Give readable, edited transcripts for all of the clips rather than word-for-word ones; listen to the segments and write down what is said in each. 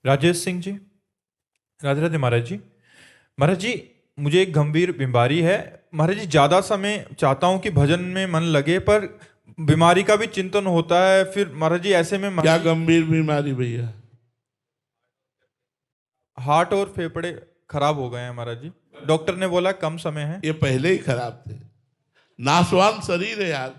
राजेश सिंह जी। राधे राधे महाराज जी। महाराज जी, मुझे एक गंभीर बीमारी है। महाराज जी, ज़्यादा समय चाहता हूँ कि भजन में मन लगे, पर बीमारी का भी चिंतन होता है। फिर महाराज जी ऐसे में क्या गंभीर बीमारी भैया? हार्ट और फेफड़े खराब हो गए हैं महाराज जी। डॉक्टर ने बोला कम समय है। ये पहले ही खराब थे। नासवान शरीर है यार।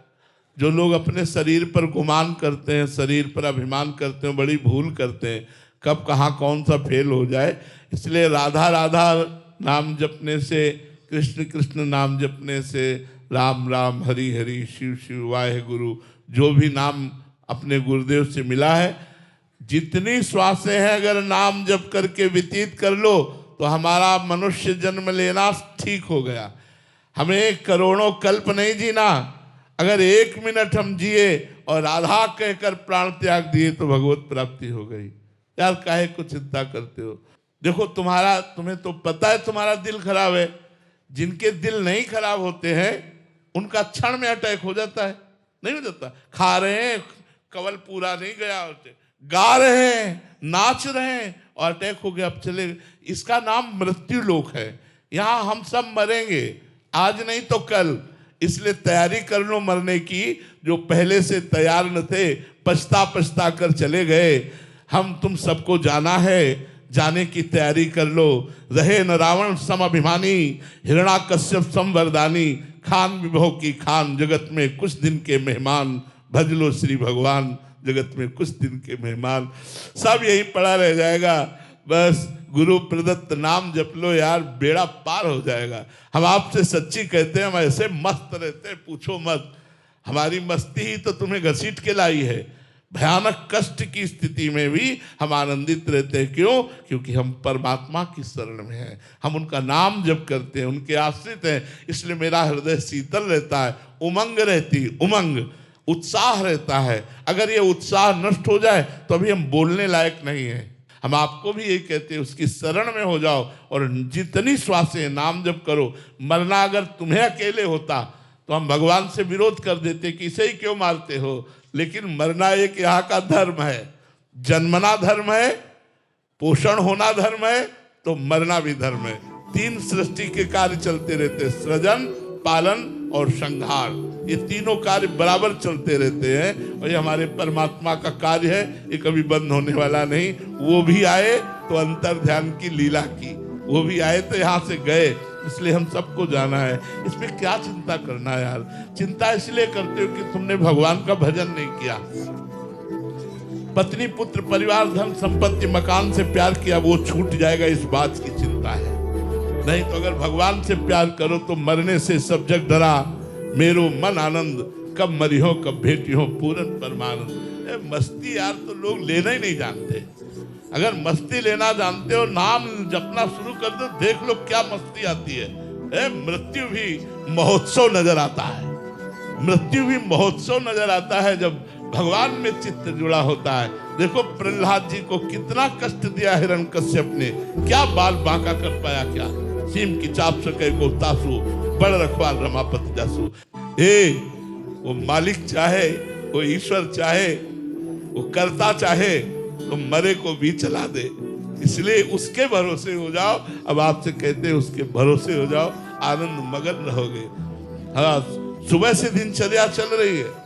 जो लोग अपने शरीर पर गुमान करते हैं, शरीर पर अभिमान करते हैं, बड़ी भूल करते हैं। कब कहाँ कौन सा फेल हो जाए। इसलिए राधा राधा नाम जपने से, कृष्ण कृष्ण नाम जपने से, राम राम हरि हरि शिव शिव वाहे गुरु, जो भी नाम अपने गुरुदेव से मिला है, जितनी श्वासें हैं अगर नाम जप करके व्यतीत कर लो तो हमारा मनुष्य जन्म लेना ठीक हो गया। हमें करोड़ों कल्प नहीं जीना। अगर 1 मिनट हम जिए और राधा कहकर प्राण त्याग दिए तो भगवत प्राप्ति हो गई। यार काहे को चिंता करते हो? देखो तुम्हें तो पता है तुम्हारा दिल खराब है। जिनके दिल नहीं खराब होते हैं उनका क्षण में अटैक हो जाता है। नहीं हो जाता? खा रहे हैं, कवल पूरा नहीं गया, गा रहे हैं, नाच रहे हैं और अटैक हो गया, अब चले। इसका नाम मृत्यु लोक है। यहाँ हम सब मरेंगे, आज नहीं तो कल। इसलिए तैयारी कर लो मरने की। जो पहले से तैयार न थे पछता पछता कर चले गए। हम तुम सबको जाना है, जाने की तैयारी कर लो। रहे न रावण सम अभिमानी, हिरण्याकश्यप सम वरदानी, खान विभव की खान, जगत में कुछ दिन के मेहमान, भज लो श्री भगवान, जगत में कुछ दिन के मेहमान। सब यही पड़ा रह जाएगा। बस गुरु प्रदत्त नाम जप लो यार, बेड़ा पार हो जाएगा। हम आपसे सच्ची कहते हैं, हम ऐसे मस्त रहते हैं पूछो मत। हमारी मस्ती ही तो तुम्हें घसीट के लाई है। भयानक कष्ट की स्थिति में भी हम आनंदित रहते हैं। क्यों? क्योंकि हम परमात्मा की शरण में हैं, हम उनका नाम जप करते हैं, उनके आश्रित हैं। इसलिए मेरा हृदय शीतल रहता है, उमंग रहती, उमंग उत्साह रहता है। अगर ये उत्साह नष्ट हो जाए तो अभी हम बोलने लायक नहीं है। हम आपको भी यही कहते हैं, उसकी शरण में हो जाओ और जितनी श्वासें नाम जप करो। मरना अगर तुम्हें अकेले होता तो हम भगवान से विरोध कर देते कि इसे ही क्यों मारते हो। लेकिन मरना एक यहाँ का धर्म है। जन्मना धर्म है, पोषण होना धर्म है, तो मरना भी धर्म है। 3 सृष्टि के कार्य चलते रहते, सृजन, पालन और संहार। ये तीनों कार्य बराबर चलते रहते हैं और ये हमारे परमात्मा का कार्य है। ये कभी बंद होने वाला नहीं। वो भी आए तो अंतर ध्यान की लीला की, वो भी आए तो यहाँ से गए। इसलिए हम सबको जाना है। इसमें क्या चिंता करना है यार? चिंता इसलिए करते हो कि तुमने भगवान का भजन नहीं किया। पत्नी पुत्र परिवार धन संपत्ति मकान से प्यार किया, वो छूट जाएगा, इस बात की चिंता है। नहीं तो अगर भगवान से प्यार करो तो मरने से सब जग डरा, मेरो मन आनंद, कब मरी हो कब भेटी हो पूरन परमानंद। मस्ती यार तो लोग लेना ही नहीं जानते। अगर मस्ती लेना जानते हो, नाम जपना शुरू कर दो, देख लो क्या मस्ती आती है। मृत्यु भी महोत्सव नजर आता है। मृत्यु भी महोत्सव नजर आता है जब भगवान में चित्त जुड़ा होता है। देखो प्रहलाद जी को कितना कष्ट दिया हिरण्यकश्यप ने, क्या बाल बांका कर पाया? क्या सीम की चाप सके को तासु, बड़ रखवाल रमापति जासु। वो मालिक चाहे, वो ईश्वर चाहे, वो कर्ता चाहे तो मरे को भी चला दे। इसलिए उसके भरोसे हो जाओ। अब आपसे कहते हैं उसके भरोसे हो जाओ, आनंद मगन रहोगे। हाँ, सुबह से दिनचर्या चल रही है,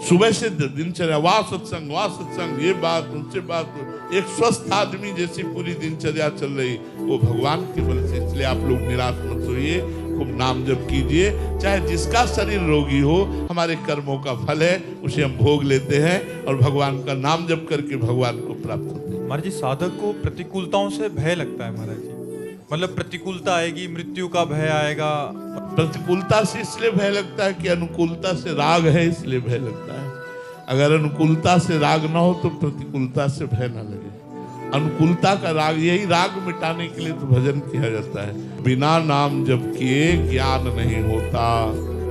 सुबह से दिनचर्या, वहां सत्संग, ये बात उनसे बात, एक स्वस्थ आदमी जैसी पूरी दिनचर्या चल रही, वो भगवान के बल से। इसलिए आप लोग निराश मत होइए, खूब नाम जप कीजिए। चाहे जिसका शरीर रोगी हो, हमारे कर्मों का फल है, उसे हम भोग लेते हैं और भगवान का नाम जप करके भगवान को प्राप्त होते हैं। महाराज जी, साधक को प्रतिकूलताओं से भय लगता है महाराज जी। मतलब प्रतिकूलता आएगी, मृत्यु का भय आएगा। प्रतिकूलता से इसलिए भय लगता है कि अनुकूलता से राग है, इसलिए भय लगता है। अगर अनुकूलता से राग ना हो तो प्रतिकूलता से भय ना लगे। अनुकूलता का राग, यही राग मिटाने के लिए तो भजन किया जाता है। बिना नाम जप किए ज्ञान नहीं होता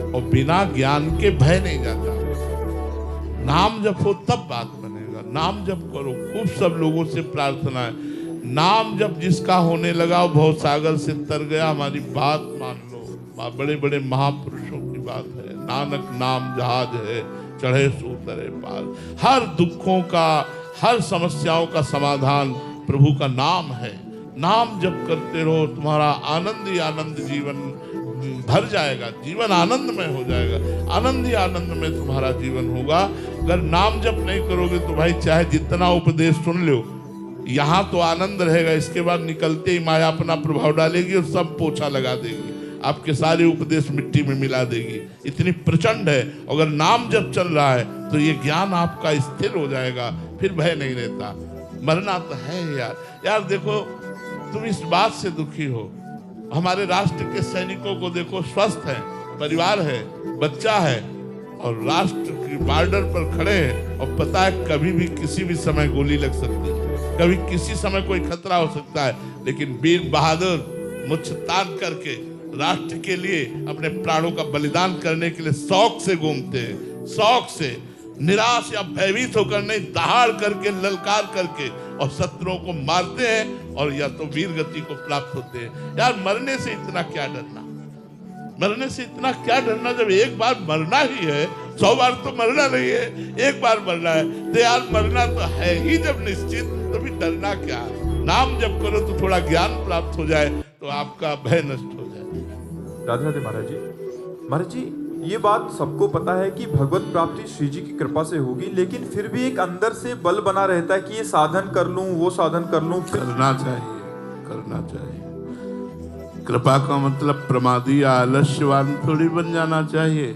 और बिना ज्ञान के भय नहीं जाता। नाम जप हो तब बात बनेगा। नाम जप करो खूब। सब लोगों से प्रार्थना है, नाम जब जिसका होने लगा वो भव सागर से तर गया। हमारी बात मान लो, बड़े बड़े महापुरुषों की बात है। नानक नाम जहाज है, चढ़े सो तरे पार। हर दुखों का, हर समस्याओं का समाधान प्रभु का नाम है। नाम जप करते रहो, तुम्हारा आनंद ही आनंद जीवन भर जाएगा, जीवन आनंदमय हो जाएगा, आनंद ही आनंद में तुम्हारा जीवन होगा। अगर नाम जप नहीं करोगे तो भाई चाहे जितना उपदेश सुन लो, यहाँ तो आनंद रहेगा, इसके बाद निकलते ही माया अपना प्रभाव डालेगी और सब पोछा लगा देगी, आपके सारे उपदेश मिट्टी में मिला देगी, इतनी प्रचंड है। अगर नाम जब चल रहा है तो ये ज्ञान आपका स्थिर हो जाएगा, फिर भय नहीं रहता। मरना तो है यार देखो, तुम इस बात से दुखी हो, हमारे राष्ट्र के सैनिकों को देखो, स्वस्थ है, परिवार है, बच्चा है, और राष्ट्र की बॉर्डर पर खड़े हैं, और पता है कभी भी किसी भी समय गोली लग सकती है, कभी किसी समय कोई खतरा हो सकता है, लेकिन वीर बहादुर मुझ तान करके राष्ट्र के लिए अपने प्राणों का बलिदान करने के लिए शौक से घूमते हैं, शौक से, निराश या भयभीत होकर नहीं, दहाड़ करके, ललकार करके, और शत्रुओं को मारते हैं, और या तो वीर गति को प्राप्त होते हैं। यार मरने से इतना क्या डरना, मरने से इतना क्या डरना, जब एक बार मरना ही है, 100 बार तो मरना नहीं है, एक बार मरना है, तो यार मरना तो है ही जब निश्चित, तो भी डरना क्या। नाम जब करो तो थोड़ा ज्ञान प्राप्त हो जाए तो आपका भय नष्ट हो जाए। राधे राधे महाराज जी, ये बात सबको पता है कि भगवत प्राप्ति श्री जी की कृपा से होगी, लेकिन फिर भी एक अंदर से बल बना रहता है कि ये साधन कर लूं, वो साधन कर लूं। करना चाहिए। कृपा का मतलब प्रमादी या आलस्यवान थोड़ी बन जाना चाहिए।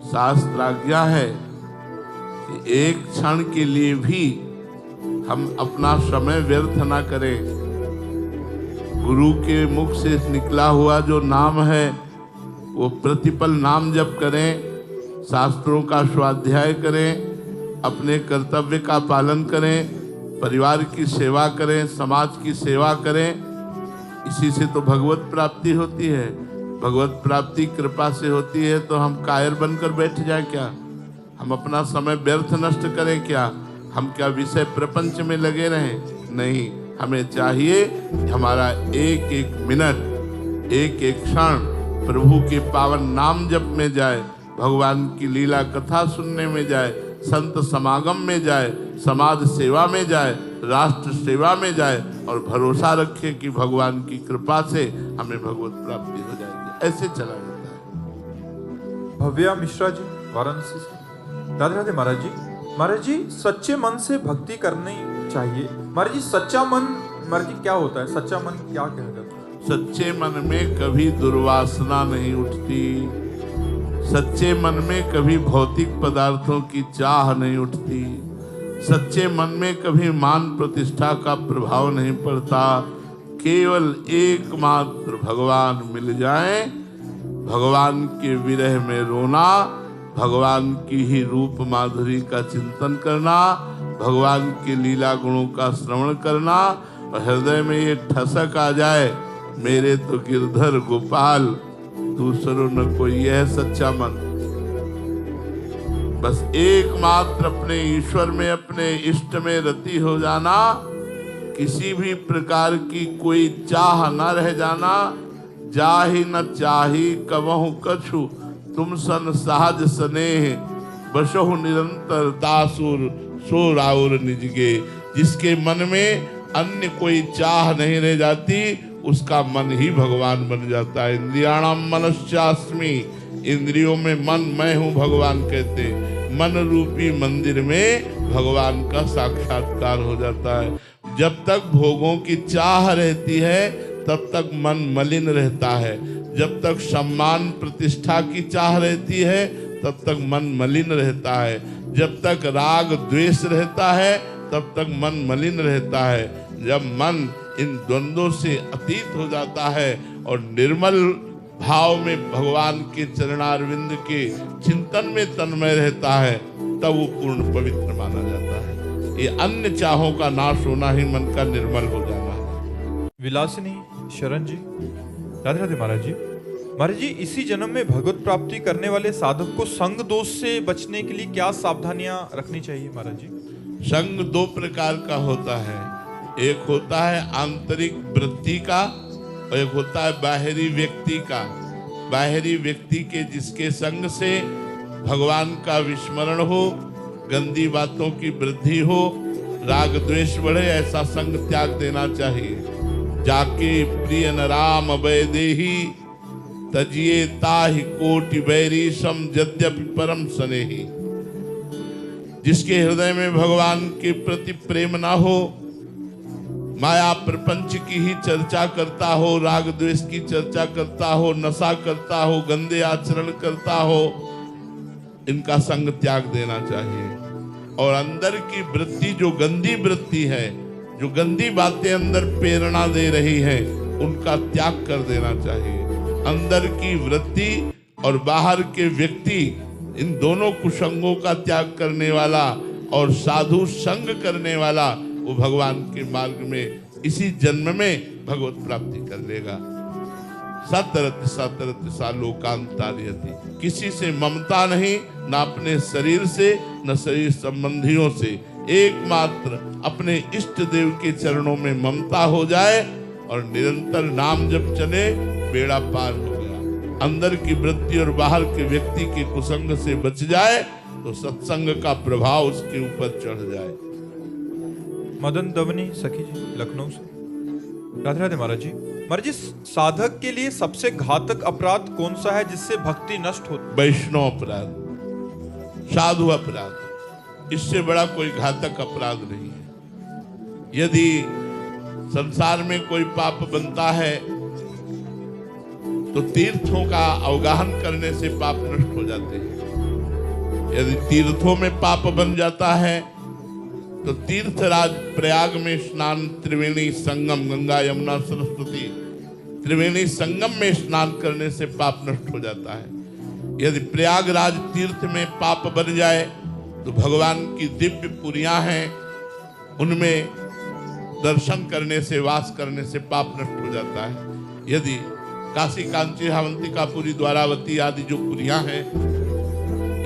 शास्त्र आज्ञा है कि एक क्षण के लिए भी हम अपना समय व्यर्थ ना करें। गुरु के मुख से निकला हुआ जो नाम है वो प्रतिपल नाम जप करें, शास्त्रों का स्वाध्याय करें, अपने कर्तव्य का पालन करें, परिवार की सेवा करें, समाज की सेवा करें। इसी से तो भगवत प्राप्ति होती है। भगवत प्राप्ति कृपा से होती है, तो हम कायर बनकर बैठ जाए क्या? हम अपना समय व्यर्थ नष्ट करें क्या? हम क्या विषय प्रपंच में लगे रहें? नहीं, हमें चाहिए हमारा एक एक मिनट, एक एक क्षण प्रभु के पावन नाम जप में जाए, भगवान की लीला कथा सुनने में जाए, संत समागम में जाए, समाज सेवा में जाए, राष्ट्र सेवा में जाए, और भरोसा रखे कि भगवान की कृपा से हमें भगवत प्राप्ति हो जाएगी। ऐसे चला जाता है। भव्या मिश्रा जी, वाराणसी से। राधे राधे महाराज जी, सच्चे मन से भक्ति करनी चाहिए। महाराज जी, सच्चा मन महाराज जी क्या होता है? सच्चा मन क्या कहता है? सच्चे मन में कभी दुर्वासना नहीं उठती, सच्चे मन में कभी भौतिक पदार्थों की चाह नहीं उठती, सच्चे मन में कभी मान प्रतिष्ठा का प्रभाव नहीं पड़ता। केवल एकमात्र भगवान मिल जाए, भगवान के विरह में रोना, भगवान की ही रूप माधुरी का चिंतन करना, भगवान के लीला गुणों का श्रवण करना, और हृदय में ये ठसक आ जाए, मेरे तो गिरधर गोपाल, दूसरों न कोई, यह सच्चा मन। बस एकमात्र अपने ईश्वर में, अपने इष्ट में रति हो जाना, किसी भी प्रकार की कोई चाह न रह जाना। जाहि न चाही कबहु कछु, तुम सन सहज स्नेह, बसहु निरंतर दासुर सो राउर निजगे। जिसके मन में अन्य कोई चाह नहीं रह जाती, उसका मन ही भगवान बन जाता है। इंद्रियाणाम मनश्चास्मि, इंद्रियों में मन मैं हूँ भगवान कहते। मन रूपी मंदिर में भगवान का साक्षात्कार हो जाता है। जब तक भोगों की चाह रहती है तब तक मन मलिन रहता है, जब तक सम्मान प्रतिष्ठा की चाह रहती है तब तक मन मलिन रहता है, जब तक राग द्वेष रहता है तब तक मन मलिन रहता है। जब मन इन द्वंद्वों से अतीत हो जाता है और निर्मल भाव में भगवान के चरणारविंद के चिंतन में तन्मय रहता है, तब वो पूर्ण पवित्र माना जाता है। ये अन्य चाहों का नाश होना ही मन का निर्मल हो जाना है। विलासिनी शरण जी, राधे राधे महाराज जी, इसी जन्म में भगवत प्राप्ति करने वाले साधक को संग दोष से बचने के लिए क्या सावधानियां रखनी चाहिए महाराज जी? संग दो प्रकार का होता है, एक होता है आंतरिक वृत्ति का और एक होता है बाहरी व्यक्ति का। बाहरी व्यक्ति के जिसके संग से भगवान का विस्मरण हो, गंदी बातों की वृद्धि हो, राग द्वेष बढ़े ऐसा संग त्याग देना चाहिए। जाके प्रिय न राम अभय देही, तजिए ताहि कोटि बैरी सम यद्यपि परम स्नेही। जिसके हृदय में भगवान के प्रति प्रेम ना हो, माया प्रपंच की ही चर्चा करता हो, राग द्वेष की चर्चा करता हो, नशा करता हो, गंदे आचरण करता हो, इनका संग त्याग देना चाहिए। और अंदर की वृत्ति जो गंदी वृत्ति है, जो गंदी बातें अंदर प्रेरणा दे रही है, उनका त्याग कर देना चाहिए। अंदर की वृत्ति और बाहर के व्यक्ति, इन दोनों कुसंगों का त्याग करने वाला और साधु संग करने वाला, वो भगवान के मार्ग में इसी जन्म में भगवत प्राप्ति कर लेगा। सतरति सतरति सा लोकांतार्यति। किसी से ममता नहीं, न अपने शरीर से न शरीर संबंधियों से, एकमात्र अपने इष्ट देव के चरणों में ममता हो जाए और निरंतर नाम जप चले, बेड़ा पार हो गया। अंदर की वृत्ति और बाहर के व्यक्ति के कुसंग से बच जाए तो सत्संग का प्रभाव उसके ऊपर चढ़ जाए। मदन दवनी सखी जी, लखनऊ से। राधे राधे महाराज जी। महाराज जी, साधक के लिए सबसे घातक अपराध कौन सा है जिससे भक्ति नष्ट होती? वैष्णव अपराध, साधु अपराध, इससे बड़ा कोई घातक अपराध नहीं है। यदि संसार में कोई पाप बनता है तो तीर्थों का अवगाहन करने से पाप नष्ट हो जाते हैं। यदि तीर्थों में पाप बन जाता है तो तीर्थराज प्रयाग में स्नान, त्रिवेणी संगम, गंगा यमुना सरस्वती त्रिवेणी संगम में स्नान करने से पाप नष्ट हो जाता है। यदि प्रयागराज तीर्थ में पाप बन जाए तो भगवान की दिव्य पुरियां हैं, उनमें दर्शन करने से, वास करने से पाप नष्ट हो जाता है। यदि काशी कांची अवंतिकापुरी द्वारावती आदि जो पुरियां हैं,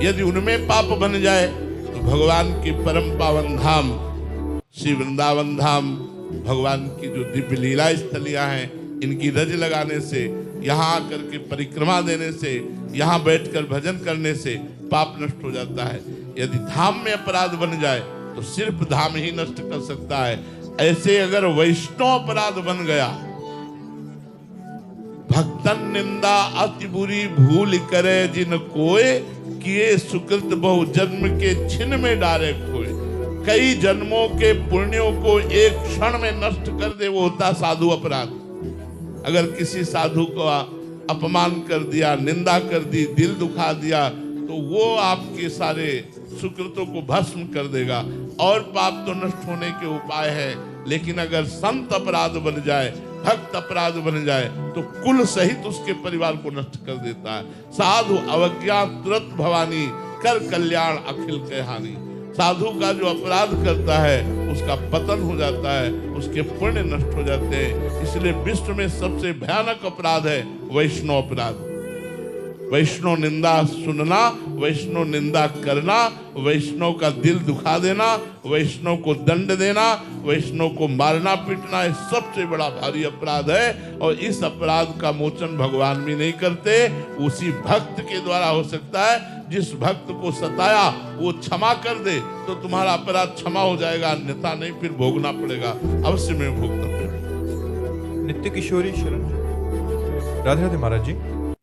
यदि उनमें पाप बन जाए तो भगवान की परम पावन धाम श्री वृंदावन धाम, भगवान की जो दिव्य लीला स्थलियां हैं, इनकी रज लगाने से, यहाँ आकर के परिक्रमा देने से, यहाँ बैठकर भजन करने से पाप नष्ट हो जाता है। यदि धाम में अपराध बन जाए तो सिर्फ धाम ही नष्ट कर सकता है। ऐसे अगर वैष्णव अपराध बन गया, भक्तन निंदा अति बुरी भूल करे जिन कोय, किए सुकृत बहु जन्म के छिन में डारे खोए। कई जन्मों के पुण्यों को एक क्षण में नष्ट कर दे, वो होता साधु अपराध। अगर किसी साधु को अपमान कर दिया, निंदा कर दी, दिल दुखा दिया, तो वो आपके सारे सुकृतों को भस्म कर देगा। और पाप तो नष्ट होने के उपाय है, लेकिन अगर संत अपराध बन जाए, भक्त अपराध बन जाए, तो कुल सहित उसके परिवार को नष्ट कर देता है। साधु अवज्ञा तुरंत भवानी, कर कल्याण अखिल के हानि। साधु का जो अपराध करता है उसका पतन हो जाता है, उसके पुण्य नष्ट हो जाते हैं। इसलिए विश्व में सबसे भयानक अपराध है वैष्णव अपराध। वैष्णव निंदा सुनना, वैष्णव निंदा करना, वैष्णव का दिल दुखा देना, वैष्णव को दंड देना, वैष्णव को मारना पीटना, ये सबसे बड़ा भारी अपराध है। और इस अपराध का मोचन भगवान भी नहीं करते, उसी भक्त के द्वारा हो सकता है। जिस भक्त को सताया वो क्षमा कर दे तो तुम्हारा अपराध क्षमा हो जाएगा, अन्यथा नहीं, फिर भोगना पड़ेगा। अवश्य में भोगना पड़ेगा। नित्य किशोरी शरण। राधे राधे महाराज जी।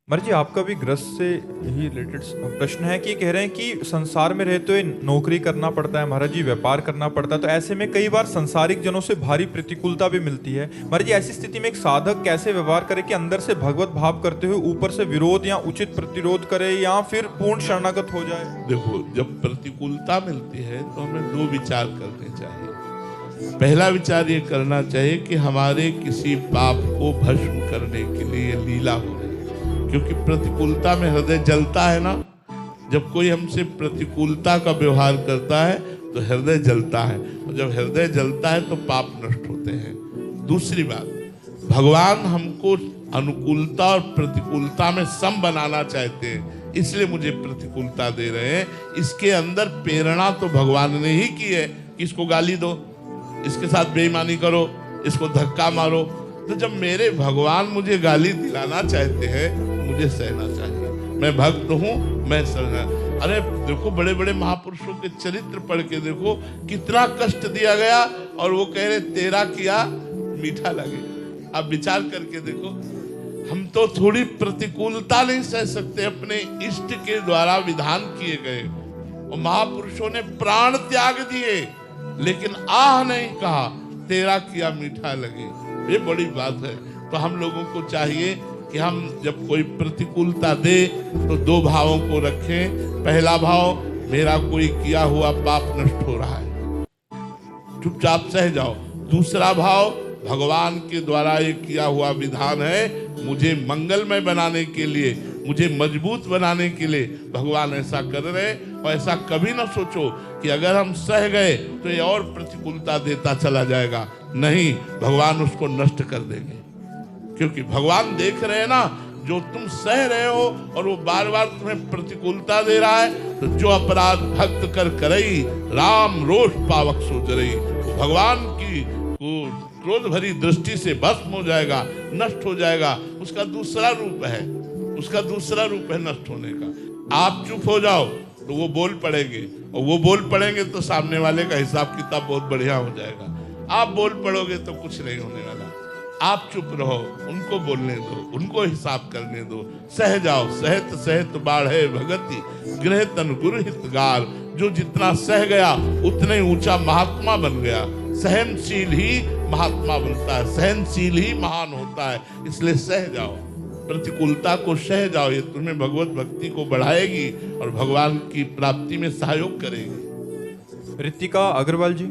महाराज जी, आपका भी गृहस्थ से ही रिलेटेड प्रश्न है कि कह रहे हैं कि संसार में रहते हुए नौकरी करना पड़ता है महाराज जी, व्यापार करना पड़ता है, तो ऐसे में कई बार संसारिक जनों से भारी प्रतिकूलता भी मिलती है। महाराज जी, ऐसी स्थिति में एक साधक कैसे व्यवहार करे कि अंदर से भगवत भाव करते हुए ऊपर से विरोध या उचित प्रतिरोध करे या फिर पूर्ण शरणागत हो जाए? देखो, जब प्रतिकूलता मिलती है तो हमें दो विचार करने चाहिए। पहला विचार ये करना चाहिए कि हमारे किसी पाप को भस्म करने के लिए लीला हो रही है, क्योंकि प्रतिकूलता में हृदय जलता है ना। जब कोई हमसे प्रतिकूलता का व्यवहार करता है तो हृदय जलता है, और जब हृदय जलता है तो पाप नष्ट होते हैं। दूसरी बात, भगवान हमको अनुकूलता और प्रतिकूलता में सम बनाना चाहते हैं, इसलिए मुझे प्रतिकूलता दे रहे हैं। इसके अंदर प्रेरणा तो भगवान ने ही की है कि इसको गाली दो, इसके साथ बेईमानी करो, इसको धक्का मारो। तो जब मेरे भगवान मुझे गाली दिलाना चाहते हैं, मुझे सहना चाहिए। मैं भक्त हूं, मैं सहना। अरे देखो बड़े बड़े महापुरुषों के चरित्र पढ़ के देखो कितना कष्ट दिया गया और वो कह रहे तेरा किया मीठा लगे। आप विचार करके देखो, हम तो थोड़ी प्रतिकूलता नहीं सह सकते, अपने इष्ट के द्वारा विधान किए गए और महापुरुषों ने प्राण त्याग दिए लेकिन आह नहीं कहा, तेरा किया मीठा लगे। ये बड़ी बात है। तो हम लोगों को चाहिए कि हम जब कोई प्रतिकूलता दे तो दो भावों को रखें। पहला भाव, मेरा कोई किया हुआ पाप नष्ट हो रहा है, चुपचाप सह जाओ। दूसरा भाव, भगवान के द्वारा ये किया हुआ विधान है, मुझे मंगलमय बनाने के लिए, मुझे मजबूत बनाने के लिए भगवान ऐसा कर रहे। और ऐसा कभी ना सोचो कि अगर हम सह गए तो ये और प्रतिकूलता देता चला जाएगा। नहीं, भगवान उसको नष्ट कर देंगे, क्योंकि भगवान देख रहे हैं ना, जो तुम सह रहे हो और वो बार बार तुम्हें प्रतिकूलता दे रहा है, तो जो अपराध भक्त कर करई, राम रोष पावक सोच रही, तो भगवान की क्रोध भरी दृष्टि से भस्म हो जाएगा, नष्ट हो जाएगा। उसका दूसरा रूप है, उसका दूसरा रूप है नष्ट होने का। आप चुप हो जाओ तो वो बोल पड़ेंगे, और वो बोल पड़ेंगे तो सामने वाले का हिसाब किताब बहुत बढ़िया हो जाएगा। आप बोल पड़ोगे तो कुछ नहीं होने वाला। आप चुप रहो, उनको बोलने दो, उनको हिसाब करने दो। सह जाओ, सहत सहत बाढ़े भगति, गृह तन गुरु हितगार। जो जितना सह गया उतने ही ऊंचा महात्मा बन गया। सहनशील ही महात्मा बनता है, सहनशील ही महान होता है। इसलिए सह जाओ, प्रतिकूलता को सह जाओ। ये तुम्हें भगवत भक्ति को बढ़ाएगी और भगवान की प्राप्ति में सहयोग करेगी। रितिका अग्रवाल जी,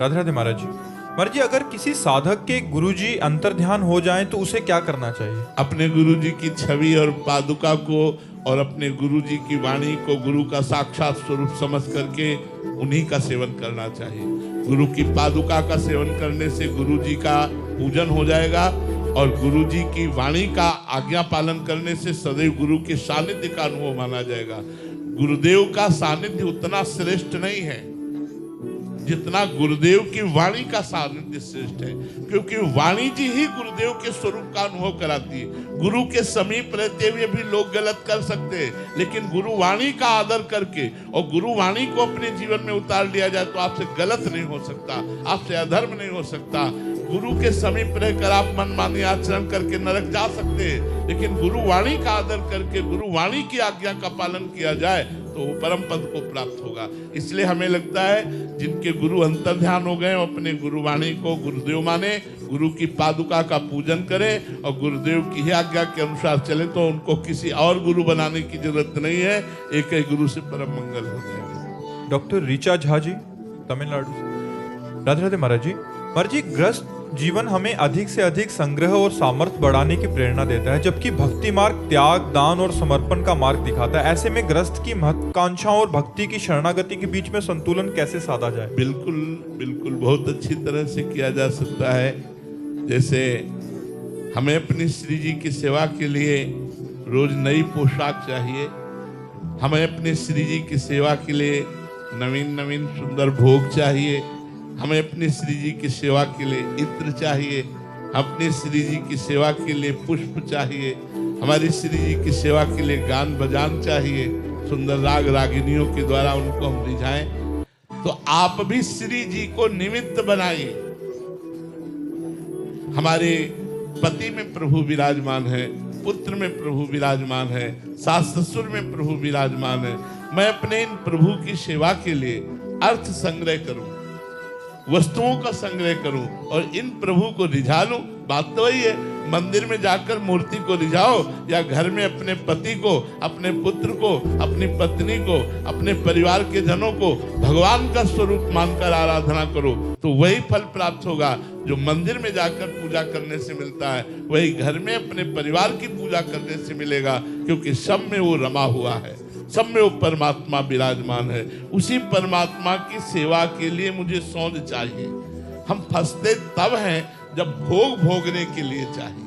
राधे राधे महाराज जी। महाराज जी, अगर किसी साधक के गुरुजी अंतर्ध्यान हो जाएं तो उसे क्या करना चाहिए? अपने गुरुजी की छवि और पादुका को और अपने गुरुजी की वाणी को गुरु का साक्षात स्वरूप समझ करके उन्हीं का सेवन करना चाहिए। गुरु की पादुका का सेवन करने से गुरुजी का पूजन हो जाएगा और गुरुजी की वाणी का आज्ञा पालन करने से सदैव गुरु के सानिध्य का अनुभव माना जाएगा। गुरुदेव का सानिध्य उतना श्रेष्ठ नहीं है जितना गुरुदेव की वाणी का सानिध्य श्रेष्ठ है, क्योंकि वाणी जी ही गुरुदेव के स्वरूप का अनुभव कराती है। गुरु के समीप रहते हुए भी लोग गलत कर सकते हैं, लेकिन गुरु वाणी का आदर करके और गुरु वाणी को अपने जीवन में उतार लिया जाए तो आपसे गलत नहीं हो सकता, आपसे अधर्म नहीं हो सकता। गुरु के समीप रहकर आप मनमानी आचरण करके नरक जा सकते हैं, लेकिन गुरु वाणी का आदर करके गुरु वाणी की आज्ञा का पालन किया जाए तो वो परम पद को प्राप्त होगा। इसलिए हमें लगता है जिनके गुरु अंतर्ध्यान हो गए अपने गुरु वाणी को गुरुदेव माने, गुरु की पादुका का पूजन करें और गुरुदेव की ही आज्ञा के अनुसार चले तो उनको किसी और गुरु बनाने की जरूरत नहीं है। एक ही गुरु से परम मंगल हो जाएगा। डॉक्टर ऋचा झा जी, तमिलनाडु से। राधे राधे महाराज जी। महाराज जी, ग्रस्त जीवन हमें अधिक से अधिक संग्रह और सामर्थ्य बढ़ाने की प्रेरणा देता है, जबकि भक्ति मार्ग त्याग, दान और समर्पण का मार्ग दिखाता है। ऐसे में ग्रस्त की महत्वाकांक्षाओं और भक्ति की शरणागति के बीच में संतुलन कैसे साधा जाए? बिल्कुल बिल्कुल, बहुत अच्छी तरह से किया जा सकता है। जैसे हमें अपनी श्री जी की सेवा के लिए रोज नई पोशाक चाहिए, हमें अपने श्री जी की सेवा के लिए नवीन नवीन सुंदर भोग चाहिए, हमें अपनी श्री जी की सेवा के लिए इत्र चाहिए, अपनी श्री जी की सेवा के लिए पुष्प चाहिए, हमारी श्री जी की सेवा के लिए गान बजान चाहिए, सुंदर राग रागिनियों के द्वारा उनको हम रिझाएं। तो आप भी श्री जी को निमित्त बनाइए। हमारे पति में प्रभु विराजमान है, पुत्र में प्रभु विराजमान है, सास ससुर में प्रभु विराजमान है। मैं अपने इन प्रभु की सेवा के लिए अर्थ संग्रह करूं, वस्तुओं का संग्रह करूं और इन प्रभु को रिझा लूं। बात तो वही है, मंदिर में जाकर मूर्ति को रिझाओ या घर में अपने पति को, अपने पुत्र को, अपनी पत्नी को, अपने परिवार के जनों को भगवान का स्वरूप मानकर आराधना करो, तो वही फल प्राप्त होगा जो मंदिर में जाकर पूजा करने से मिलता है, वही घर में अपने परिवार की पूजा करने से मिलेगा, क्योंकि सब में वो रमा हुआ है, सब में वो परमात्मा विराजमान है। उसी परमात्मा की सेवा के लिए मुझे सौंध चाहिए। हम फंसते तब हैं जब भोग भोगने के लिए चाहिए,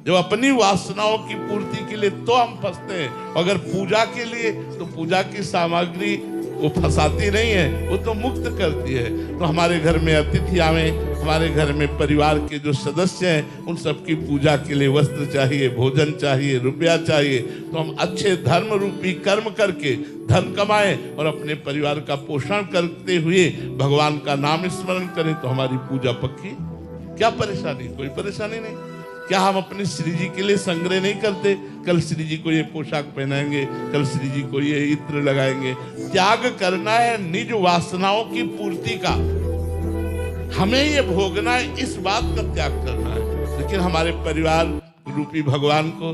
जब अपनी वासनाओं की पूर्ति के लिए तो हम फंसते हैं। अगर पूजा के लिए तो पूजा की सामग्री वो फंसाती नहीं है, वो तो मुक्त करती है। तो हमारे घर में अतिथि आवे, हमारे घर में परिवार के जो सदस्य हैं उन सबकी पूजा के लिए वस्त्र चाहिए, भोजन चाहिए, रुपया चाहिए। तो हम अच्छे धर्म रूपी कर्म करके धन कमाएं और अपने परिवार का पोषण करते हुए भगवान का नाम स्मरण करें तो हमारी पूजा पक्की। क्या परेशानी? कोई परेशानी नहीं। क्या हम अपने श्री जी के लिए संग्रह नहीं करते? कल श्री जी को ये पोशाक पहनाएंगे, कल श्री जी को ये इत्र लगाएंगे। त्याग करना है निज वासनाओं की पूर्ति का, हमें ये भोगना है, इस बात का त्याग करना है। लेकिन हमारे परिवार रूपी भगवान को,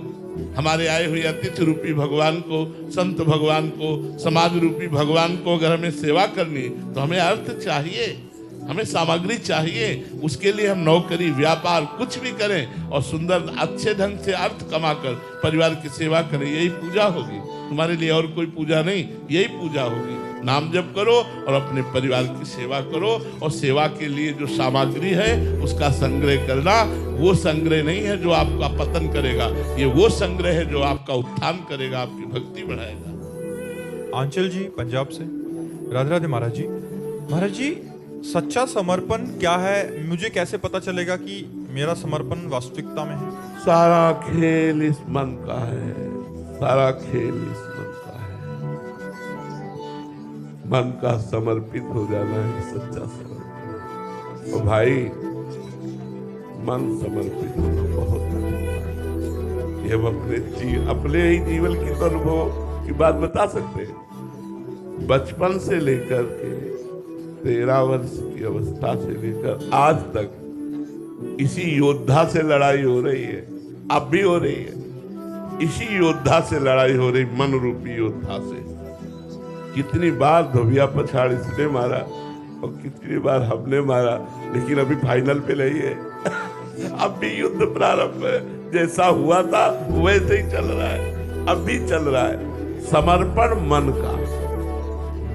हमारे आए हुए अतिथि रूपी भगवान को, संत भगवान को, समाज रूपी भगवान को अगर हमें सेवा करनी है तो हमें अर्थ चाहिए, हमें सामग्री चाहिए। उसके लिए हम नौकरी, व्यापार कुछ भी करें और सुंदर अच्छे ढंग से अर्थ कमाकर परिवार की सेवा करें, यही पूजा होगी। तुम्हारे लिए और कोई पूजा नहीं, यही पूजा होगी। नाम जप करो और अपने परिवार की सेवा करो, और सेवा के लिए जो सामग्री है उसका संग्रह करना। वो संग्रह नहीं है जो आपका पतन करेगा, ये वो संग्रह है जो आपका उत्थान करेगा, आपकी भक्ति बढ़ाएगा। आंचल जी पंजाब से, राधे राधे महाराज जी। महाराज जी, सच्चा समर्पण क्या है? मुझे कैसे पता चलेगा कि मेरा समर्पण वास्तविकता में है? सारा खेल इस मन का है, सारा खेल इस मन का है। मन का समर्पित हो जाना है सच्चा समर्पण। और भाई, मन समर्पित होना बहुत है। ये हम अपने ही जीवन की तो अनुभव की बात बता सकते हैं। बचपन से लेकर के 13 वर्ष की अवस्था से लेकर आज तक इसी योद्धा से लड़ाई हो रही है, अब भी हो रही है। इसी योद्धा से लड़ाई हो रही, मन रूपी योद्धा से। कितनी बार धोबिया पछाड़ इसने मारा और कितनी बार हमने मारा, लेकिन अभी फाइनल पे नहीं है। अब भी युद्ध प्रारंभ है, जैसा हुआ था वैसे ही चल रहा है, अब भी चल रहा है। समर्पण मन का,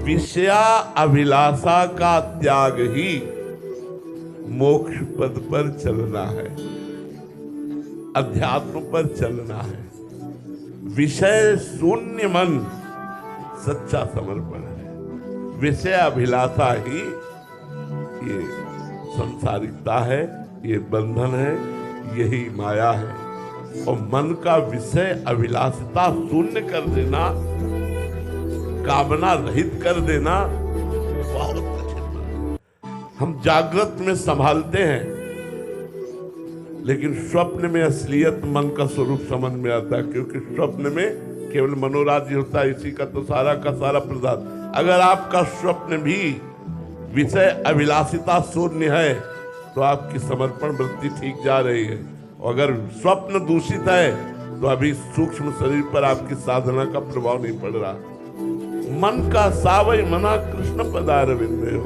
विषया अभिलाषा का त्याग ही मोक्ष पद पर चलना है, अध्यात्म पर चलना है। विषय शून्य मन सच्चा समर्पण है। विषय अभिलाषा ही ये संसारिकता है, ये बंधन है, यही माया है। और मन का विषय अभिलाषिता शून्य कर देना, कामना रहित कर देना बहुत कठिन बात है। हम जागृत में संभालते हैं, लेकिन स्वप्न में असलियत मन का स्वरूप समझ में आता है, क्योंकि स्वप्न में केवल मनोराज्य होता है, इसी का तो सारा का सारा प्रदान। अगर आपका स्वप्न भी विषय अभिलाषिता शून्य है तो आपकी समर्पण वृत्ति ठीक जा रही है। और अगर स्वप्न दूषित है तो अभी सूक्ष्म शरीर पर आपकी साधना का प्रभाव नहीं पड़ रहा। मन का सावय मना कृष्ण पदारविंद हो,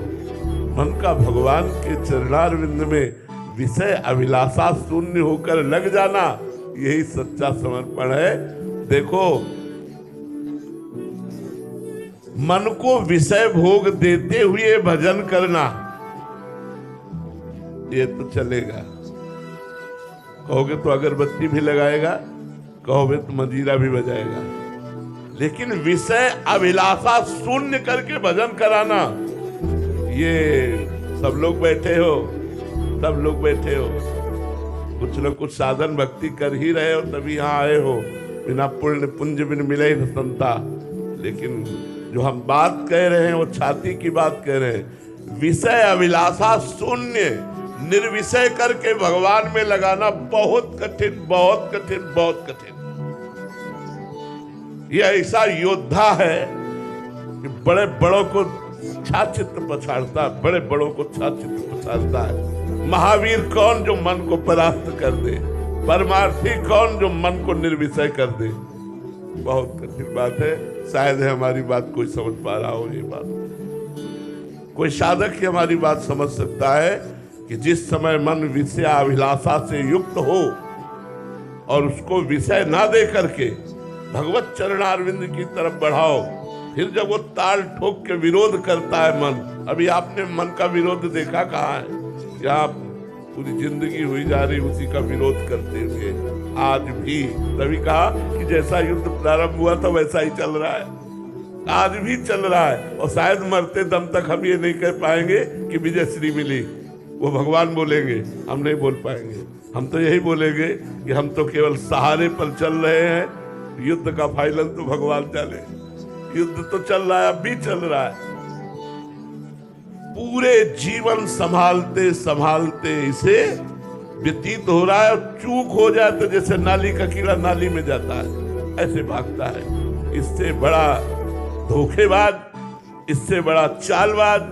मन का भगवान के चरणारविंद में विषय अभिलाषा शून्य होकर लग जाना, यही सच्चा समर्पण है। देखो, मन को विषय भोग देते हुए भजन करना, ये तो चलेगा। कहोगे तो अगरबत्ती भी लगाएगा, कहोगे तो मंजीरा भी बजाएगा, लेकिन विषय अभिलाषा शून्य करके भजन कराना, ये सब लोग बैठे हो, सब लोग बैठे हो, कुछ न कुछ साधन भक्ति कर ही रहे हो, तभी यहाँ आए हो। बिना पुण्य पुंज बिन मिले न संता। लेकिन जो हम बात कह रहे हैं वो छाती की बात कह रहे हैं। विषय अभिलाषा शून्य निर्विषय करके भगवान में लगाना बहुत कठिन, बहुत कठिन, बहुत कठिन। यह ऐसा योद्धा है कि बड़े बड़ों को छाचित्र पछाड़ता है, बड़े बड़ों को छाचित्र पछाड़ता है। महावीर कौन जो मन को परास्त कर दे, परमार्थी कौन जो मन को निर्विषय कर दे। बहुत कठिन बात है। शायद है हमारी बात कोई समझ पा रहा हो। ये बात कोई साधक ही हमारी बात समझ सकता है कि जिस समय मन विषय अभिलाषा से युक्त हो और उसको विषय ना दे करके भगवत चरणारविंद की तरफ बढ़ाओ, फिर जब वो ताल ठोक के विरोध करता है मन। अभी आपने मन का विरोध देखा कहाँ है? यहाँ पूरी जिंदगी हुई जा रही उसी का विरोध करते हुए आज भी। तभी कहा कि जैसा युद्ध प्रारंभ हुआ था वैसा ही चल रहा है। आज भी चल रहा है, और शायद मरते दम तक हम ये नहीं कह पाएंगे कि विजय श्री मिली। वो भगवान बोलेंगे, हम नहीं बोल पाएंगे। हम तो यही बोलेंगे कि हम तो केवल सहारे पर चल रहे हैं, युद्ध का फाइनल तो भगवान जाने। युद्ध तो चल रहा है, अब भी चल रहा है। पूरे जीवन संभालते संभालते इसे व्यतीत हो रहा है, और चूक हो जाए तो जैसे नाली का कीड़ा नाली में जाता है, ऐसे भागता है। इससे बड़ा धोखेबाज, इससे बड़ा चालबाज,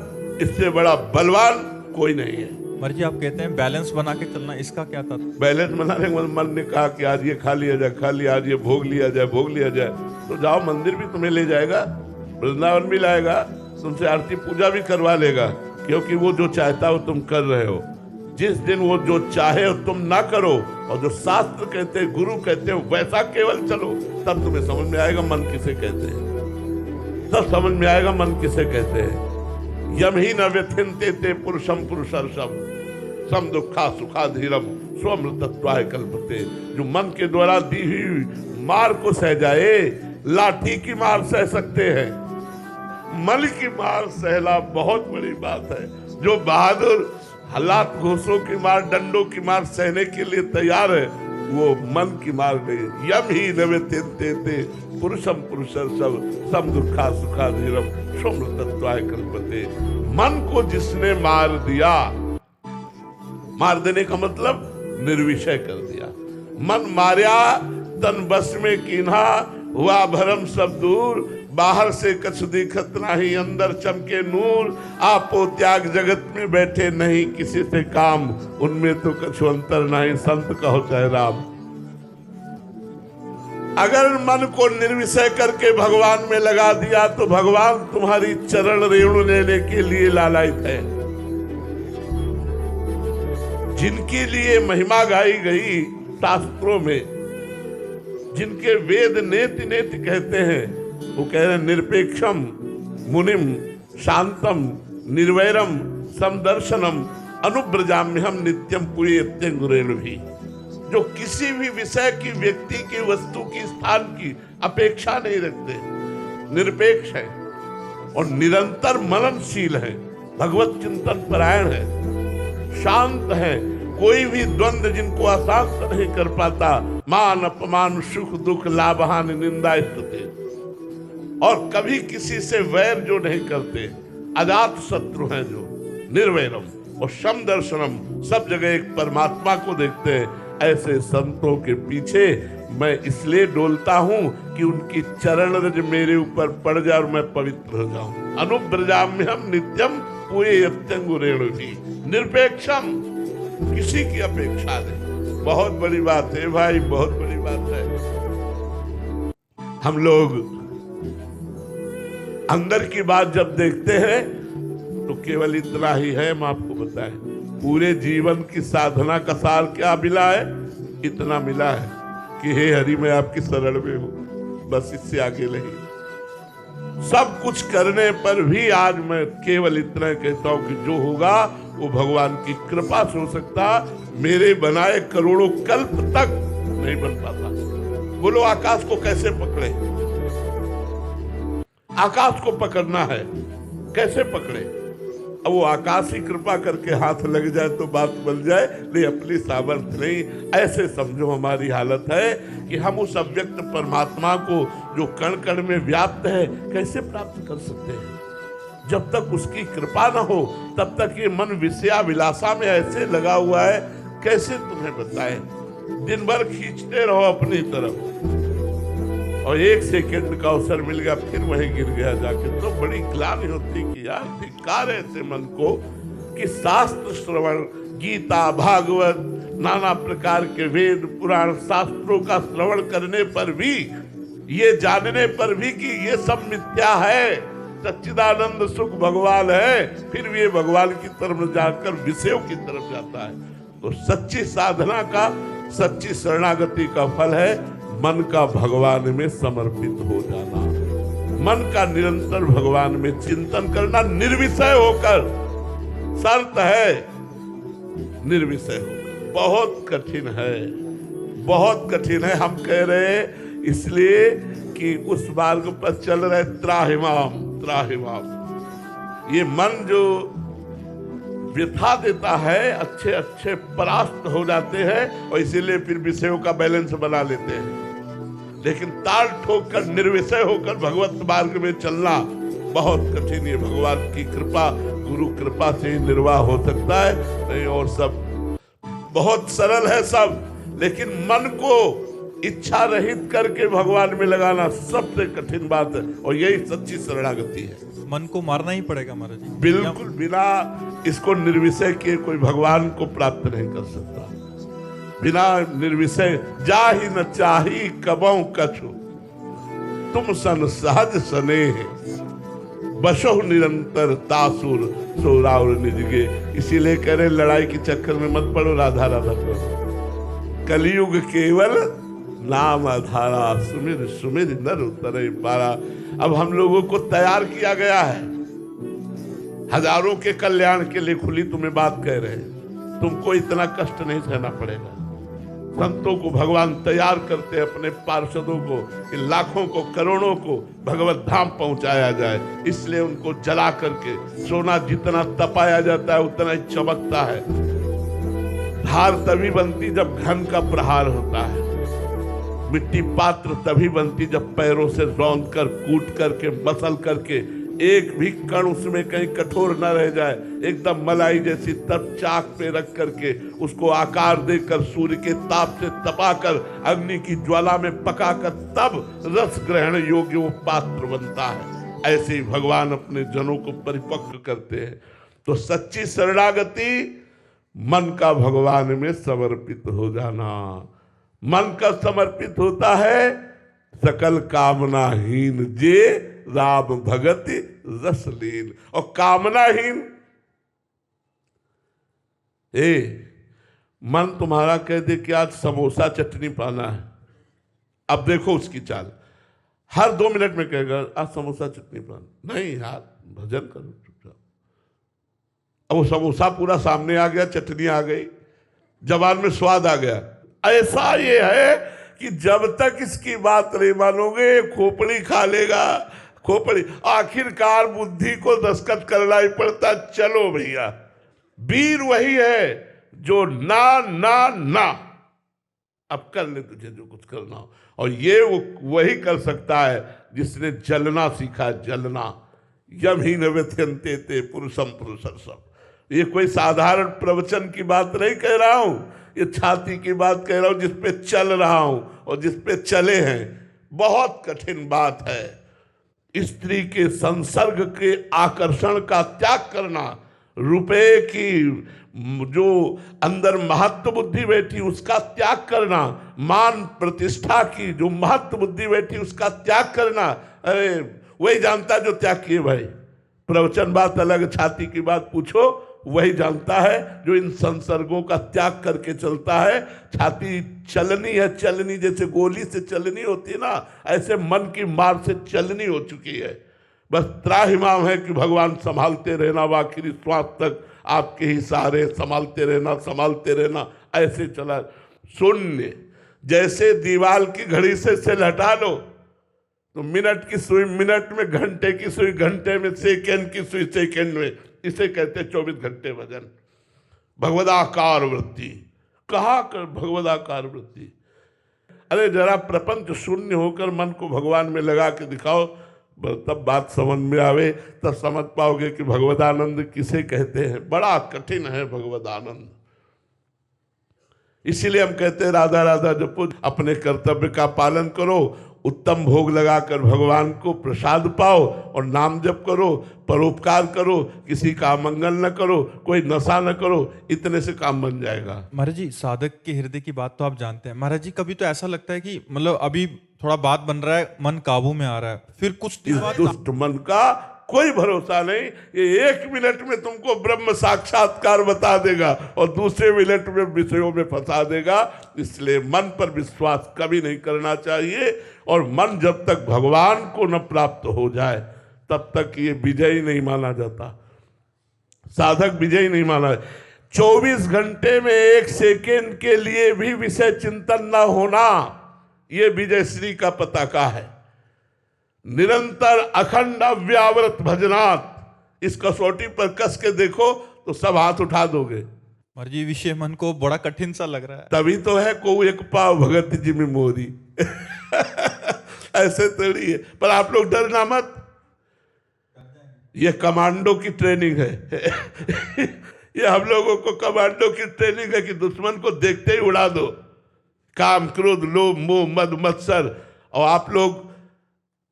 इससे बड़ा बलवान कोई नहीं है। महाराज जी, आप कहते हैं बैलेंस बना के चलना, इसका क्या था? बैलेंस बनाने के मन ने कहा कि आज ये खा लिया जाए, खा लिया, आज ये भोग लिया जाए, भोग लिया जाए, तो जाओ मंदिर भी तुम्हें ले जाएगा, वृंदावन भी लाएगा, तुमसे आरती पूजा भी करवा लेगा, क्योंकि वो जो चाहता हो तुम कर रहे हो। जिस दिन वो जो चाहे हो तुम ना करो, और जो शास्त्र कहते हैं, गुरु कहते हैं, वैसा केवल चलो, तब तुम्हें समझ में आएगा मन किसे कहते हैं। तब समझ में आएगा मन किसे कहते हैं। यम ही न व्यथिन्ते ते पुरुषम पुरुषर्षम सम दुखा सुखा धीरम स्वमृतत्वाय कल्पते। जो मन के द्वारा दी हुई मार को सह जाए, लाठी की मार सह सकते हैं, मन की मार सहना बहुत बड़ी बात है। जो बहादुर हालात घोषों की मार, डंडों की मार सहने के लिए तैयार है, वो मन की मार नहीं। यम ही न व्यथिन्ते पुरुषम पुरुषर्षम सम दुखा सुखा धीरम स्वमृतत्वाय कल्पते। मन को जिसने मार दिया, मार देने का मतलब निर्विषय कर दिया। मन मार्या तन बस में कीन्हा, हुआ भरम सब दूर, बाहर से कछ दिखत नाही, अंदर चमके नूर। आपो त्याग जगत में बैठे नहीं किसी से काम, उनमें तो कछु अंतर नहीं, संत कहो चाहे राम। अगर मन को निर्विषय करके भगवान में लगा दिया तो भगवान तुम्हारी चरण रेणु लेने के लिए लालायित है। जिनके लिए महिमा गाई गई शास्त्रों में, जिनके वेद नेति नेति कहते हैं, वो कह रहे हैं निरपेक्षम मुनिम शांतम निर्वैरम समदर्शनम अनुब्रजाम्यहम नित्यम पुरीयत्यंगुरेण भी। जो किसी भी विषय की, व्यक्ति की, वस्तु की, स्थान की अपेक्षा नहीं रखते, निरपेक्ष है और निरंतर मननशील है, भगवत चिंतन परायण है, शांत है, कोई भी द्वंद्व जिनको अशांत नहीं कर पाता। मान अपमान सुख दुख लाभ हानि निंदा स्तुति, और कभी किसी से वैर जो नहीं करते, अजात शत्रु हैं जो, निर्वैरम और सम दर्शनम, सब जगह एक परमात्मा को देखते हैं। ऐसे संतों के पीछे मैं इसलिए डोलता हूं कि उनकी चरण रज मेरे ऊपर पड़ जाए और मैं पवित्र हो जाऊं। अनुब्रजाम्यहम नित्यम पुरीयत्यंगुरेण भी, निरपेक्षम, किसी की अपेक्षा नहीं। बहुत बड़ी बात है भाई, बहुत बड़ी बात है। हम लोग अंदर की बात जब देखते हैं तो केवल इतना ही है, हम आपको बताएं, पूरे जीवन की साधना का सार क्या मिला है? इतना मिला है कि हे हरि मैं आपकी शरण में हूं, बस इससे आगे नहीं। सब कुछ करने पर भी आज मैं केवल इतना कहता हूं कि जो होगा वो भगवान की कृपा से हो सकता, मेरे बनाए करोड़ों कल्प तक नहीं बन पाता। बोलो आकाश को कैसे पकड़े? आकाश को पकड़ना है, कैसे पकड़े? अब वो आकाश ही कृपा करके हाथ लग जाए तो बात बन जाए, नहीं अपनी सामर्थ्य नहीं। ऐसे समझो हमारी हालत है कि हम उस अव्यक्त परमात्मा को जो कण कण में व्याप्त है कैसे प्राप्त कर सकते हैं? जब तक उसकी कृपा न हो तब तक ये मन विषया विलासा में ऐसे लगा हुआ है, कैसे तुम्हें बताएं? दिन भर खींचते रहो अपनी तरफ, और एक सेकंड का अवसर मिल गया फिर वहीं गिर गया जाके, तो बड़ी ग्लानि होती कि यार धिक्कार है ऐसे मन को कि शास्त्र श्रवण, गीता भागवत, नाना प्रकार के वेद पुराण शास्त्रों का श्रवण करने पर भी, ये जानने पर भी कि ये सब मिथ्या है, सच्चिदानंद सुख भगवान है, फिर भी ये भगवान की तरफ जाकर विषयों की तरफ जाता है। तो सच्ची साधना का, सच्ची शरणागति का फल है मन का भगवान में समर्पित हो जाना, मन का निरंतर भगवान में चिंतन करना, निर्विषय होकर। शर्त है निर्विषय होकर। बहुत कठिन है, बहुत कठिन है। हम कह रहे हैं इसलिए कि उस मार्ग पर चल रहे त्राहिमाम त्राहिमाम। ये मन जो व्यथा देता है, अच्छे अच्छे परास्त हो जाते हैं और इसीलिए फिर विषयों का बैलेंस बना लेते हैं। लेकिन ताल ठोक कर निर्विषय होकर भगवत मार्ग में चलना बहुत कठिन है। भगवान की कृपा, गुरु कृपा से ही निर्वाह हो सकता है, नहीं और सब बहुत सरल है सब। लेकिन मन को इच्छा रहित करके भगवान में लगाना सबसे कठिन बात है, और यही सच्ची शरणागति है। मन को मारना ही पड़ेगा महाराज जी। बिल्कुल, बिना इसको निर्विषय किए कोई भगवान को प्राप्त नहीं कर सकता। बिना निर्विषय जा ही न चाही कबहु कछु, तुम सन सहज स्नेह बसो निरंतर तासुर सोराउर निजगे। इसीलिए कह रहे लड़ाई के चक्कर में मत पड़ो, राधा राधा करो। कलयुग केवल नाम आधारा, सुमिर सुमिर नर उतरे पारा। अब हम लोगों को तैयार किया गया है, हजारों के कल्याण के लिए खुली तुम्हें बात कह रहे हैं। तुमको इतना कष्ट नहीं सहना पड़ेगा। संतों को भगवान तैयार करते हैं, अपने पार्षदों को, कि लाखों को करोड़ों को भगवत धाम पहुंचाया जाए। इसलिए उनको जला करके, सोना जितना तपाया जाता है उतना ही चमकता है। धार तभी बनती जब घन का प्रहार होता है। मिट्टी पात्र तभी बनती जब पैरों से रौंद कर, कूट करके, मसल करके एक भी कण उसमें कहीं कठोर न रह जाए, एकदम मलाई जैसी, तब चाक पे रख करके उसको आकार देकर, सूर्य के ताप से तपाकर, अग्नि की ज्वाला में पकाकर, तब रस ग्रहण योग्य वो पात्र बनता है। ऐसे ही भगवान अपने जनों को परिपक्व करते हैं। तो सच्ची शरणागति मन का भगवान में समर्पित हो जाना। मन का समर्पित होता है सकल कामनाहीन जे राम भगति रसलीन। और कामनाहीन, मन तुम्हारा कह दे कि आज समोसा चटनी पाना है, अब देखो उसकी चाल, हर 2 मिनट में कहेगा आज समोसा चटनी पाना। नहीं यार, भजन करो चुपचाप। अब वो समोसा पूरा सामने आ गया, चटनी आ गई, जबान में स्वाद आ गया। ऐसा ये है कि जब तक इसकी बात नहीं मानोगे, खोपड़ी खा लेगा, खोपड़ी। आखिरकार बुद्धि को दस्तखत करना ही पड़ता। चलो भैया, वीर वही है जो ना ना ना, अब कर ले तुझे जो कुछ करना हो। और ये वो वही कर सकता है जिसने जलना सीखा, जलना। यम ही न व्यथयन्ते ते पुरुषम पुरुषर्षम। ये कोई साधारण प्रवचन की बात नहीं कह रहा हूं, ये छाती की बात कह रहा हूं, जिस पे चल रहा हूं और जिस पे चले हैं। बहुत कठिन बात है। स्त्री के संसर्ग के आकर्षण का त्याग करना, रुपए की जो अंदर महत्व बुद्धि बैठी उसका त्याग करना, मान प्रतिष्ठा की जो महत्व बुद्धि बैठी उसका त्याग करना। अरे वही जानता जो त्याग किए भाई। प्रवचन बात अलग, छाती की बात पूछो, वही जानता है जो इन संसर्गों का त्याग करके चलता है। छाती चलनी है, चलनी जैसे गोली से चलनी होती है ना, ऐसे मन की मार से चलनी हो चुकी है। बस त्राहिमाम है कि भगवान संभालते रहना, आखिरी श्वास तक आपके ही सहारे, संभालते रहना, संभालते रहना। ऐसे चला शून्य, जैसे दीवाल की घड़ी से हटा लो तो मिनट की सुई मिनट में, घंटे की सुई घंटे में, सेकंड की सुई सेकंड में। इसे कहते 24 घंटे भजन। भगवदाकार वृत्ति, कहाँ कर भगवदाकार वृत्ति। अरे जरा प्रपंच शून्य होकर मन को भगवान में लगा के दिखाओ, तब बात समझ में आवे, तब समझ पाओगे कि भगवदानंद किसे कहते हैं। बड़ा कठिन है भगवदानंद। इसीलिए हम कहते हैं राधा राधा जपो, अपने कर्तव्य का पालन करो, उत्तम भोग लगाकर भगवान को प्रसाद पाओ और नाम जप करो, परोपकार करो, किसी का मंगल न करो, कोई नशा न करो, इतने से काम बन जाएगा। महाराज जी, साधक के हृदय की बात तो आप जानते हैं। महाराज जी, कभी तो ऐसा लगता है कि मतलब अभी थोड़ा बात बन रहा है, मन काबू में आ रहा है, फिर कुछ इस दुष्ट मन का कोई भरोसा नहीं। ये 1 मिनट में तुमको ब्रह्म साक्षात्कार बता देगा और दूसरे मिनट में विषयों में फंसा देगा। इसलिए मन पर विश्वास कभी नहीं करना चाहिए। और मन जब तक भगवान को न प्राप्त हो जाए तब तक ये विजयी नहीं माना जाता, साधक विजयी नहीं माना। 24 घंटे में 1 सेकेंड के लिए भी विषय चिंतन न होना ये विजयश्री का पताका है। निरंतर अखंड अव्यावृत भजनात्, इस कसौटी पर कस के देखो तो सब हाथ उठा दोगे। महाराज जी विषय मन को बड़ा कठिन सा लग रहा है। तभी तो है को एक पाव भगत जी में मोरी ऐसे थोड़ी है। पर आप लोग डरना मत, ये कमांडो की ट्रेनिंग है ये हम लोगों को कमांडो की ट्रेनिंग है कि दुश्मन को देखते ही उड़ा दो। काम, क्रोध, लोभ, मोह, मद, मत्सर। और आप लोग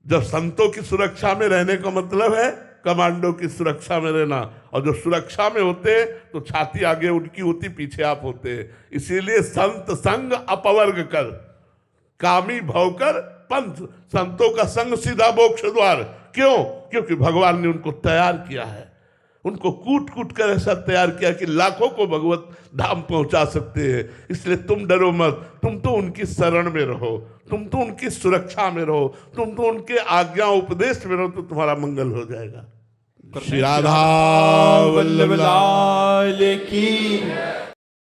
जब संतों की सुरक्षा में रहने का मतलब है कमांडो की सुरक्षा में रहना, और जो सुरक्षा में होते हैं तो छाती आगे उनकी होती, पीछे आप होते हैं। इसीलिए संत संग अपवर्ग कर, कामी भवकर पंथ। संतों का संग सीधा मोक्ष द्वार। क्यों? क्योंकि भगवान ने उनको तैयार किया है, उनको कूट कूट कर ऐसा तैयार किया कि लाखों को भगवत धाम पहुंचा सकते हैं। इसलिए तुम डरो मत, तुम तो उनकी शरण में रहो, तुम तो उनकी सुरक्षा में रहो, तुम तो उनके आज्ञा उपदेश में रहो, तो तुम्हारा मंगल हो जाएगा। श्री राधा वल्लभ लाल की